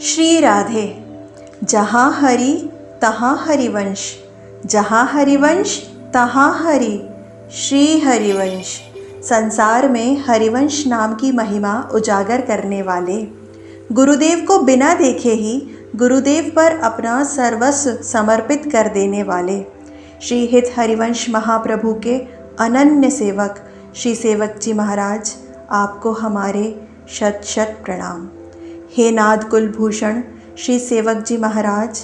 श्री राधे। जहाँ हरि तहाँ हरिवंश, जहाँ हरिवंश तहाँ हरि, श्री हरिवंश। संसार में हरिवंश नाम की महिमा उजागर करने वाले, गुरुदेव को बिना देखे ही गुरुदेव पर अपना सर्वस्व समर्पित कर देने वाले श्री हित हरिवंश महाप्रभु के अनन्य सेवक श्री सेवक जी महाराज, आपको हमारे शत शत प्रणाम। हे नाद कुलभूषण श्री सेवक जी महाराज,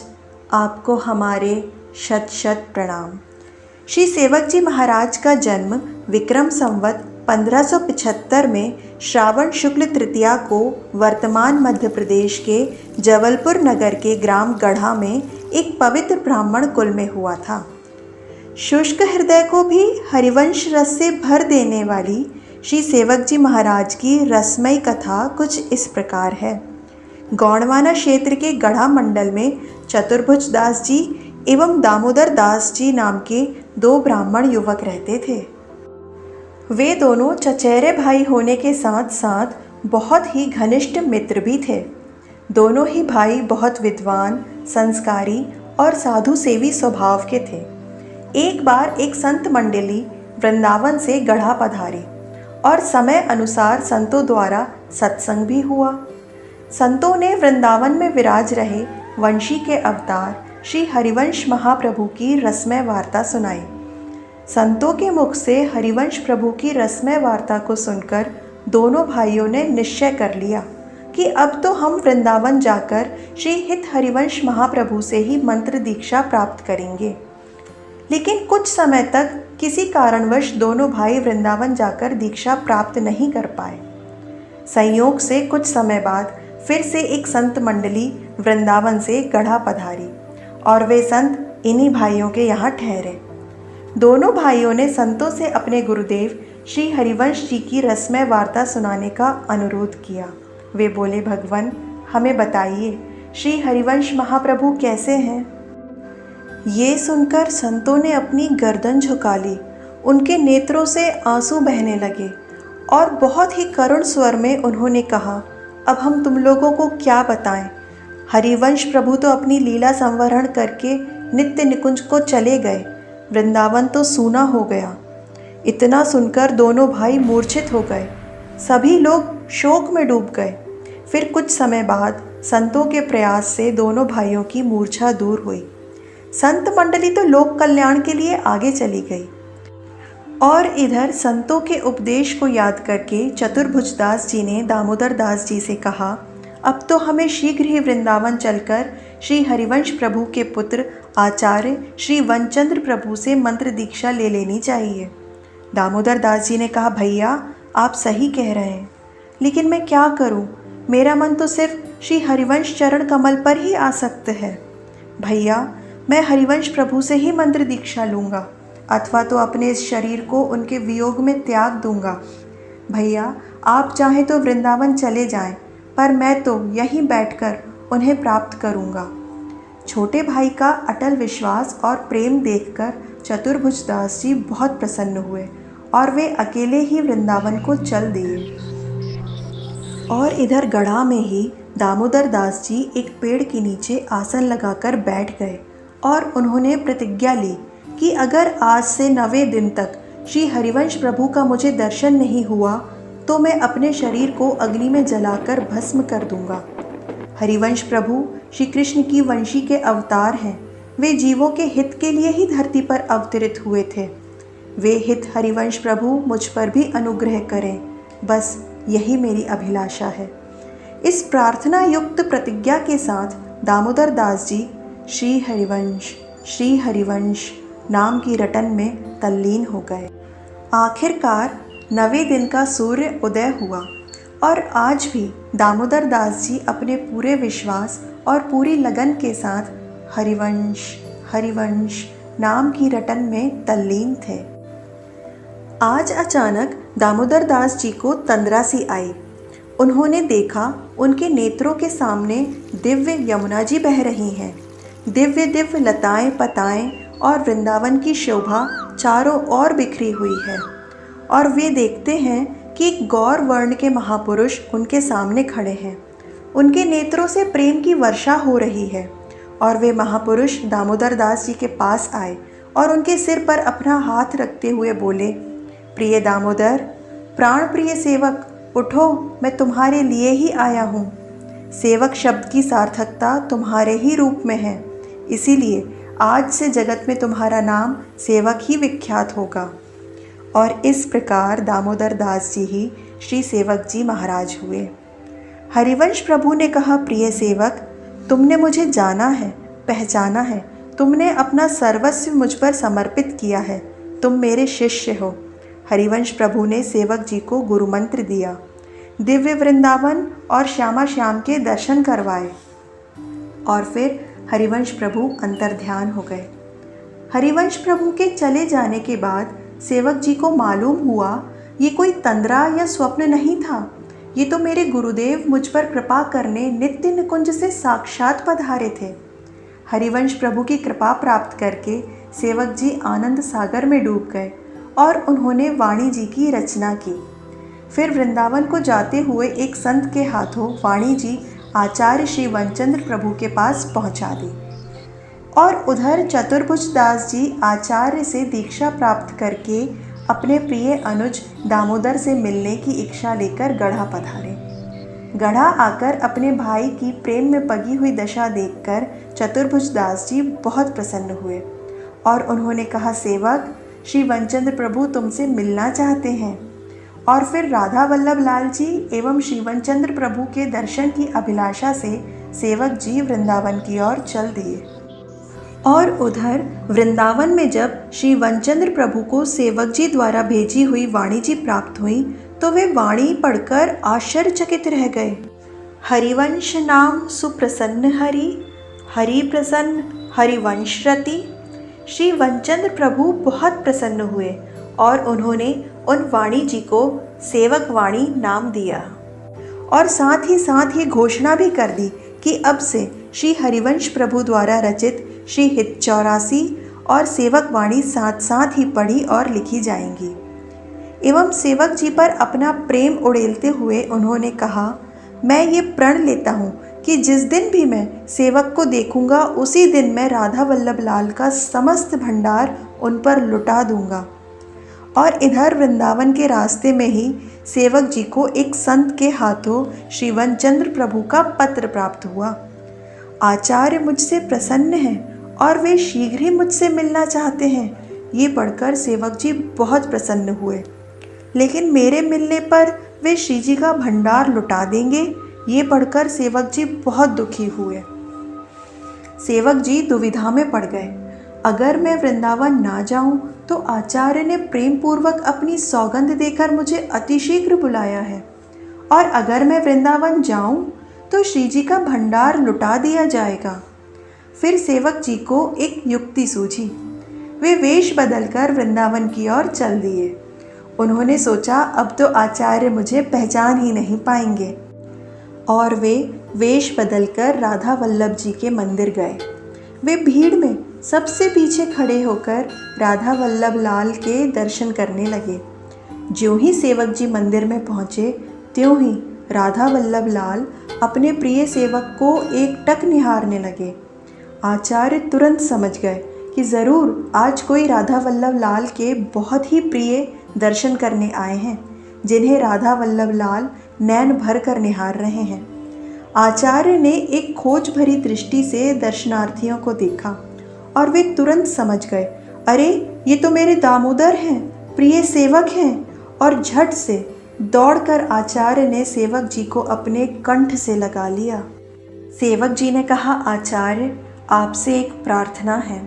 आपको हमारे शत शत प्रणाम। श्री सेवक जी महाराज का जन्म विक्रम संवत 1575 में श्रावण शुक्ल तृतीया को वर्तमान मध्य प्रदेश के जबलपुर नगर के ग्राम गढ़ा में एक पवित्र ब्राह्मण कुल में हुआ था। शुष्क हृदय को भी हरिवंश रस से भर देने वाली श्री सेवक जी महाराज की रसमयी कथा कुछ इस प्रकार है। गौड़वाना क्षेत्र के गढ़ा मंडल में चतुर्भुज दास जी एवं दामोदर दास जी नाम के दो ब्राह्मण युवक रहते थे। वे दोनों चचेरे भाई होने के साथ साथ बहुत ही घनिष्ठ मित्र भी थे। दोनों ही भाई बहुत विद्वान, संस्कारी और साधु सेवी स्वभाव के थे। एक बार एक संत मंडली वृंदावन से गढ़ा पधारी और समय अनुसार संतों द्वारा सत्संग भी हुआ। संतों ने वृंदावन में विराज रहे वंशी के अवतार श्री हरिवंश महाप्रभु की रसमय वार्ता सुनाई। संतों के मुख से हरिवंश प्रभु की रसमय वार्ता को सुनकर दोनों भाइयों ने निश्चय कर लिया कि अब तो हम वृंदावन जाकर श्री हित हरिवंश महाप्रभु से ही मंत्र दीक्षा प्राप्त करेंगे। लेकिन कुछ समय तक किसी कारणवश दोनों भाई वृंदावन जाकर दीक्षा प्राप्त नहीं कर पाए। संयोग से कुछ समय बाद फिर से एक संत मंडली वृंदावन से गढ़ा पधारी और वे संत इन्हीं भाइयों के यहाँ ठहरे। दोनों भाइयों ने संतों से अपने गुरुदेव श्री हरिवंश जी की रसमय वार्ता सुनाने का अनुरोध किया। वे बोले, भगवान हमें बताइए श्री हरिवंश महाप्रभु कैसे हैं। ये सुनकर संतों ने अपनी गर्दन झुका ली। उनके नेत्रों से आंसू बहने लगे और बहुत ही करुण स्वर में उन्होंने कहा, अब हम तुम लोगों को क्या बताएं। हरिवंश प्रभु तो अपनी लीला संवरण करके नित्य निकुंज को चले गए। वृंदावन तो सूना हो गया। इतना सुनकर दोनों भाई मूर्छित हो गए। सभी लोग शोक में डूब गए। फिर कुछ समय बाद संतों के प्रयास से दोनों भाइयों की मूर्छा दूर हुई। संत मंडली तो लोक कल्याण के लिए आगे चली गई और इधर संतों के उपदेश को याद करके चतुर्भुज दास जी ने दामोदर दास जी से कहा, अब तो हमें शीघ्र ही वृंदावन चलकर श्री हरिवंश प्रभु के पुत्र आचार्य श्री वनचंद्र प्रभु से मंत्र दीक्षा ले लेनी चाहिए। दामोदर दास जी ने कहा, भैया आप सही कह रहे हैं, लेकिन मैं क्या करूं? मेरा मन तो सिर्फ श्री हरिवंश चरण कमल पर ही आसक्त है। भैया मैं हरिवंश प्रभु से ही मंत्र दीक्षा लूँगा अथवा तो अपने इस शरीर को उनके वियोग में त्याग दूंगा। भैया आप चाहें तो वृंदावन चले जाएं, पर मैं तो यहीं बैठकर उन्हें प्राप्त करूंगा। छोटे भाई का अटल विश्वास और प्रेम देखकर चतुर्भुज दास जी बहुत प्रसन्न हुए और वे अकेले ही वृंदावन को चल दिए। और इधर गढ़ा में ही दामोदर दास जी एक पेड़ के नीचे आसन लगाकर बैठ गए और उन्होंने प्रतिज्ञा ली कि अगर आज से 9वें दिन तक श्री हरिवंश प्रभु का मुझे दर्शन नहीं हुआ तो मैं अपने शरीर को अग्नि में जलाकर भस्म कर दूंगा। हरिवंश प्रभु श्री कृष्ण की वंशी के अवतार हैं। वे जीवों के हित के लिए ही धरती पर अवतरित हुए थे। वे हित हरिवंश प्रभु मुझ पर भी अनुग्रह करें, बस यही मेरी अभिलाषा है। इस प्रार्थना युक्त प्रतिज्ञा के साथ दामोदर दास जी श्री हरिवंश नाम की रटन में तल्लीन हो गए। आखिरकार 9वें दिन का सूर्य उदय हुआ और आज भी दामोदर दास जी अपने पूरे विश्वास और पूरी लगन के साथ हरिवंश नाम की रटन में तल्लीन थे। आज अचानक दामोदर दास जी को तंद्रा सी आई। उन्होंने देखा उनके नेत्रों के सामने दिव्य यमुना जी बह रही हैं। दिव्य दिव्य लताएं पताएं और वृंदावन की शोभा चारों ओर बिखरी हुई है और वे देखते हैं कि एक गौर वर्ण के महापुरुष उनके सामने खड़े हैं। उनके नेत्रों से प्रेम की वर्षा हो रही है। और वे महापुरुष दामोदर दास जी के पास आए और उनके सिर पर अपना हाथ रखते हुए बोले, प्रिय दामोदर, प्राण प्रिय सेवक, उठो, मैं तुम्हारे लिए ही आया हूँ। सेवक शब्द की सार्थकता तुम्हारे ही रूप में है, इसीलिए आज से जगत में तुम्हारा नाम सेवक ही विख्यात होगा। और इस प्रकार दामोदर दास जी ही श्री सेवक जी महाराज हुए। हरिवंश प्रभु ने कहा, प्रिय सेवक, तुमने मुझे जाना है, पहचाना है, तुमने अपना सर्वस्व मुझ पर समर्पित किया है, तुम मेरे शिष्य हो। हरिवंश प्रभु ने सेवक जी को गुरु मंत्र दिया, दिव्य वृंदावन और श्यामा श्याम के दर्शन करवाए और फिर हरिवंश प्रभु अंतर्ध्यान हो गए। हरिवंश प्रभु के चले जाने के बाद सेवक जी को मालूम हुआ ये कोई तंद्रा या स्वप्न नहीं था, ये तो मेरे गुरुदेव मुझ पर कृपा करने नित्य निकुंज से साक्षात पधारे थे। हरिवंश प्रभु की कृपा प्राप्त करके सेवक जी आनंद सागर में डूब गए और उन्होंने वाणी जी की रचना की। फिर वृंदावन को जाते हुए एक संत के हाथों वाणी जी आचार्य श्री वनचंद्र प्रभु के पास पहुंचा दी और उधर चतुर्भुज दास जी आचार्य से दीक्षा प्राप्त करके अपने प्रिय अनुज दामोदर से मिलने की इच्छा लेकर गढ़ा पधारे। गढ़ा आकर अपने भाई की प्रेम में पगी हुई दशा देखकर चतुर्भुज दास जी बहुत प्रसन्न हुए और उन्होंने कहा, सेवक, श्री वनचंद्र प्रभु तुमसे मिलना चाहते हैं। और फिर राधा वल्लभ लाल जी एवं श्री वनचंद्र प्रभु के दर्शन की अभिलाषा से सेवक जी वृंदावन की ओर चल दिए। और उधर वृंदावन में जब श्री वनचंद्र प्रभु को सेवक जी द्वारा भेजी हुई वाणी जी प्राप्त हुई तो वे वाणी पढ़कर आश्चर्यचकित रह गए। हरिवंश नाम सुप्रसन्न हरि, हरि प्रसन्न हरिवंश रति। श्री वनचंद्र प्रभु बहुत प्रसन्न हुए और उन्होंने उन वाणी जी को सेवक वाणी नाम दिया और साथ ही ये घोषणा भी कर दी कि अब से श्री हरिवंश प्रभु द्वारा रचित श्री हित 84 और सेवक वाणी साथ ही पढ़ी और लिखी जाएंगी। एवं सेवक जी पर अपना प्रेम उड़ेलते हुए उन्होंने कहा, मैं ये प्रण लेता हूँ कि जिस दिन भी मैं सेवक को देखूंगा उसी दिन मैं राधा वल्लभ लाल का समस्त भंडार उन पर लुटा दूंगा। और इधर वृंदावन के रास्ते में ही सेवक जी को एक संत के हाथों श्री वनचंद्र प्रभु का पत्र प्राप्त हुआ। आचार्य मुझसे प्रसन्न हैं और वे शीघ्र ही मुझसे मिलना चाहते हैं। ये पढ़कर सेवक जी बहुत प्रसन्न हुए, लेकिन मेरे मिलने पर वे श्री जी का भंडार लुटा देंगे, ये पढ़कर सेवक जी बहुत दुखी हुए। सेवक जी दुविधा में पड़ गए। अगर मैं वृंदावन ना जाऊं तो आचार्य ने प्रेम पूर्वक अपनी सौगंध देकर मुझे अतिशीघ्र बुलाया है, और अगर मैं वृंदावन जाऊं तो श्री जी का भंडार लुटा दिया जाएगा। फिर सेवक जी को एक युक्ति सूझी। वे वेश बदलकर वृंदावन की ओर चल दिए। उन्होंने सोचा, अब तो आचार्य मुझे पहचान ही नहीं पाएंगे, और वे वेश बदलकर राधा वल्लभ जी के मंदिर गए। वे भीड़ में सबसे पीछे खड़े होकर राधा वल्लभ लाल के दर्शन करने लगे। ज्यों ही सेवक जी मंदिर में पहुँचे त्यों ही राधा वल्लभ लाल अपने प्रिय सेवक को एकटक निहारने लगे। आचार्य तुरंत समझ गए कि ज़रूर आज कोई राधा वल्लभ लाल के बहुत ही प्रिय दर्शन करने आए हैं, जिन्हें राधा वल्लभ लाल नैन भर कर निहार रहे हैं। आचार्य ने एक खोज भरी दृष्टि से दर्शनार्थियों को देखा और वे तुरंत समझ गए, अरे ये तो मेरे दामोदर हैं, प्रिय सेवक हैं। और झट से दौड़कर आचार्य ने सेवक जी को अपने कंठ से लगा लिया। सेवक जी ने कहा, आचार्य, आपसे एक प्रार्थना है,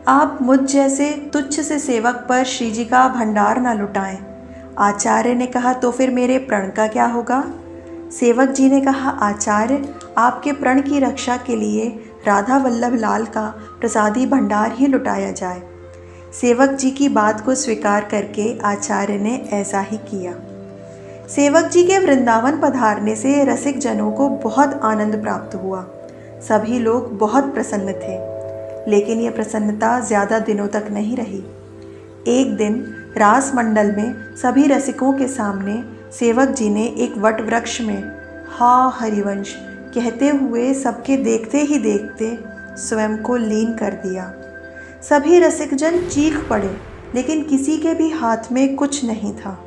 आप मुझ जैसे तुच्छ से सेवक पर श्री जी का भंडार ना लुटाएं। आचार्य ने कहा, तो फिर मेरे प्रण का क्या होगा? सेवक जी ने कहा, आचार्य, आपके प्रण की रक्षा के लिए राधा वल्लभ लाल का प्रसादी भंडार ही लुटाया जाए। सेवक जी की बात को स्वीकार करके आचार्य ने ऐसा ही किया। सेवक जी के वृंदावन पधारने से रसिक जनों को बहुत आनंद प्राप्त हुआ। सभी लोग बहुत प्रसन्न थे, लेकिन यह प्रसन्नता ज़्यादा दिनों तक नहीं रही। एक दिन रास मंडल में सभी रसिकों के सामने सेवक जी ने एक वट वृक्ष में, हा हरिवंश, कहते हुए सबके देखते ही देखते स्वयं को लीन कर दिया। सभी रसिकजन चीख पड़े, लेकिन किसी के भी हाथ में कुछ नहीं था।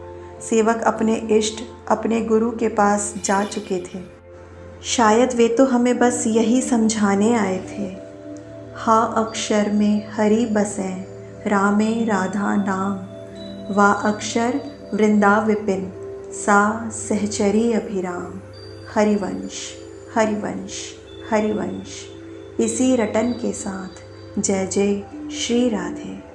सेवक अपने इष्ट, अपने गुरु के पास जा चुके थे। शायद वे तो हमें बस यही समझाने आए थे। हा अक्षर में हरि बसें, रामे राधा नाम। वा अक्षर वृंदा विपिन, सा सहचरी अभिराम। हरिवंश हरिवंश हरिवंश। इसी रटन के साथ जय जय श्री राधे।